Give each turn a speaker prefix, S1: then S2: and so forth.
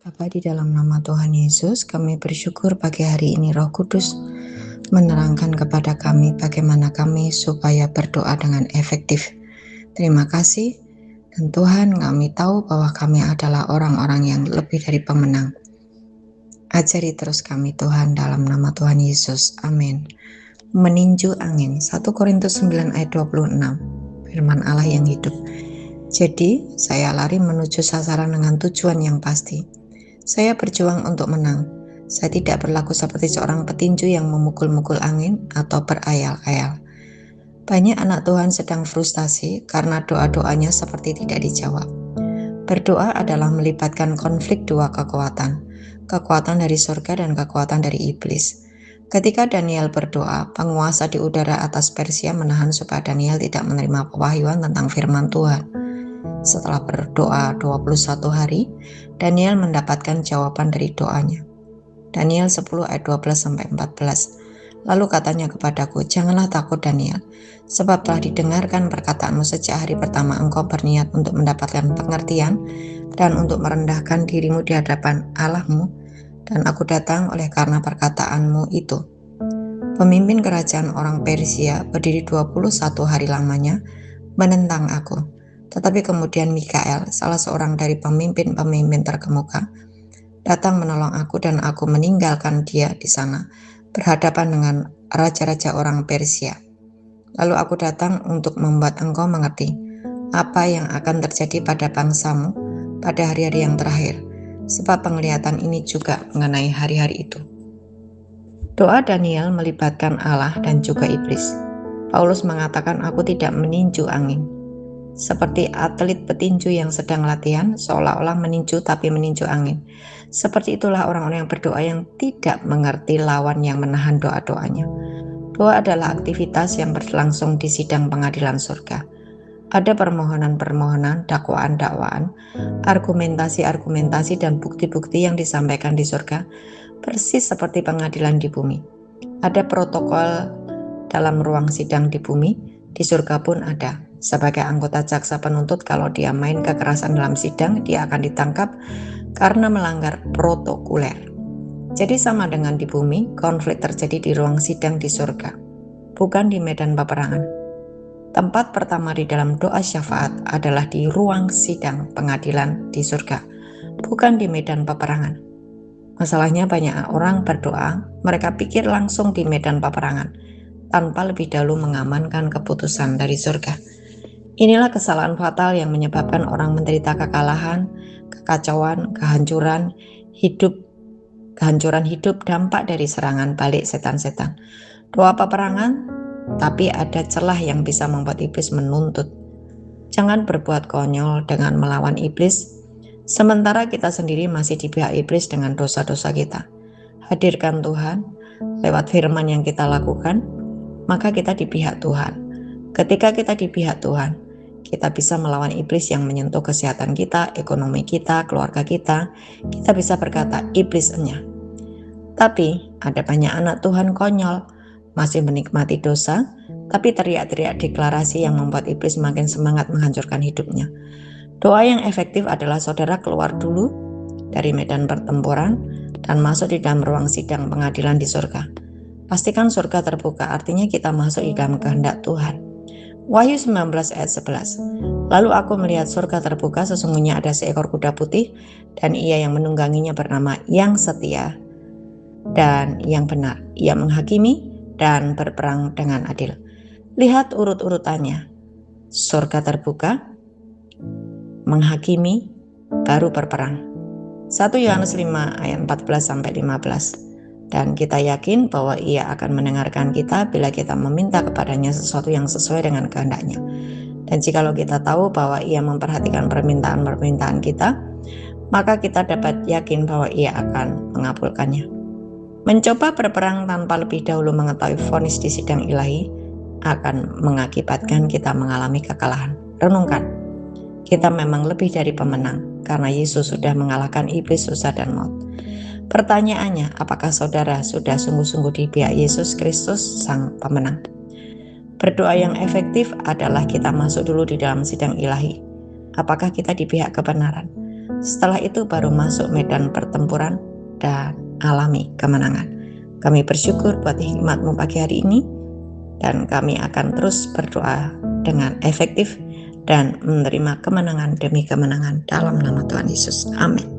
S1: Bapa, di dalam nama Tuhan Yesus, kami bersyukur pagi hari ini Roh Kudus menerangkan kepada kami bagaimana kami supaya berdoa dengan efektif. Terima kasih, dan Tuhan, kami tahu bahwa kami adalah orang-orang yang lebih dari pemenang. Ajari terus kami Tuhan, dalam nama Tuhan Yesus. Amin. Meninju angin, 1 Korintus 9 ayat 26, firman Allah yang hidup. Jadi, saya lari menuju sasaran dengan tujuan yang pasti. Saya berjuang untuk menang. Saya tidak berlaku seperti seorang petinju yang memukul-mukul angin atau berayal-ayal. Banyak anak Tuhan sedang frustasi karena doa-doanya seperti tidak dijawab. Berdoa adalah melibatkan konflik dua kekuatan, kekuatan dari surga dan kekuatan dari iblis. Ketika Daniel berdoa, penguasa di udara atas Persia menahan supaya Daniel tidak menerima pewahyuan tentang firman Tuhan. Setelah berdoa 21 hari, Daniel mendapatkan jawaban dari doanya. Daniel 10 ayat 12-14. Lalu katanya kepadaku, janganlah takut Daniel, sebab telah didengarkan perkataanmu sejak hari pertama engkau berniat untuk mendapatkan pengertian dan untuk merendahkan dirimu di hadapan Allahmu, dan aku datang oleh karena perkataanmu itu. Pemimpin kerajaan orang Persia berdiri 21 hari lamanya menentang aku. Tetapi kemudian Mikael, salah seorang dari pemimpin-pemimpin terkemuka, datang menolong aku dan aku meninggalkan dia di sana, berhadapan dengan raja-raja orang Persia. Lalu aku datang untuk membuat engkau mengerti apa yang akan terjadi pada bangsamu pada hari-hari yang terakhir, sebab penglihatan ini juga mengenai hari-hari itu. Doa Daniel melibatkan Allah dan juga iblis. Paulus mengatakan, aku tidak meninju angin. Seperti atlet petinju yang sedang latihan, seolah-olah meninju tapi meninju angin. Seperti itulah orang-orang yang berdoa yang tidak mengerti lawan yang menahan doa-doanya. Doa adalah aktivitas yang berlangsung di sidang pengadilan surga. Ada permohonan-permohonan, dakwaan-dakwaan, argumentasi-argumentasi, dan bukti-bukti yang disampaikan di surga, persis seperti pengadilan di bumi. Ada protokol dalam ruang sidang di bumi, di surga pun ada. Sebagai anggota jaksa penuntut, kalau dia main kekerasan dalam sidang, dia akan ditangkap karena melanggar protokoler. Jadi sama dengan di bumi, konflik terjadi di ruang sidang di surga, bukan di medan peperangan. Tempat pertama di dalam doa syafaat adalah di ruang sidang pengadilan di surga, bukan di medan peperangan. Masalahnya banyak orang berdoa, mereka pikir langsung di medan peperangan, tanpa lebih dahulu mengamankan keputusan dari surga. Inilah kesalahan fatal yang menyebabkan orang menderita kekalahan, kekacauan, kehancuran hidup dampak dari serangan balik setan-setan. Doa peperangan, tapi ada celah yang bisa membuat iblis menuntut. Jangan berbuat konyol dengan melawan iblis, sementara kita sendiri masih di pihak iblis dengan dosa-dosa kita. Hadirkan Tuhan lewat firman yang kita lakukan, maka kita di pihak Tuhan. Ketika kita di pihak Tuhan, kita bisa melawan iblis yang menyentuh kesehatan kita, ekonomi kita, keluarga kita. Kita bisa berkata, iblis enyah. Tapi ada banyak anak Tuhan konyol, masih menikmati dosa, tapi teriak-teriak deklarasi yang membuat iblis makin semangat menghancurkan hidupnya. Doa yang efektif adalah saudara keluar dulu dari medan pertempuran dan masuk di dalam ruang sidang pengadilan di surga. Pastikan surga terbuka, artinya kita masuk di dalam kehendak Tuhan. Wahyu 19 ayat 11. Lalu aku melihat surga terbuka, sesungguhnya ada seekor kuda putih, dan ia yang menungganginya bernama Yang Setia dan Yang Benar. Ia menghakimi dan berperang dengan adil. Lihat urut-urutannya. Surga terbuka, menghakimi, baru berperang. 1 Yohanes 5 ayat 14-15. Dan kita yakin bahwa ia akan mendengarkan kita bila kita meminta kepadanya sesuatu yang sesuai dengan kehendaknya. Dan jikalau kita tahu bahwa ia memperhatikan permintaan-permintaan kita, maka kita dapat yakin bahwa ia akan mengabulkannya. Mencoba berperang tanpa lebih dahulu mengetahui vonis di sidang ilahi akan mengakibatkan kita mengalami kekalahan. Renungkan, kita memang lebih dari pemenang karena Yesus sudah mengalahkan iblis, dosa, dan maut. Pertanyaannya, apakah saudara sudah sungguh-sungguh di pihak Yesus Kristus, Sang Pemenang? Berdoa yang efektif adalah kita masuk dulu di dalam sidang ilahi. Apakah kita di pihak kebenaran? Setelah itu baru masuk medan pertempuran dan alami kemenangan. Kami bersyukur buat hikmat-Mu pagi hari ini, dan kami akan terus berdoa dengan efektif dan menerima kemenangan demi kemenangan dalam nama Tuhan Yesus. Amin.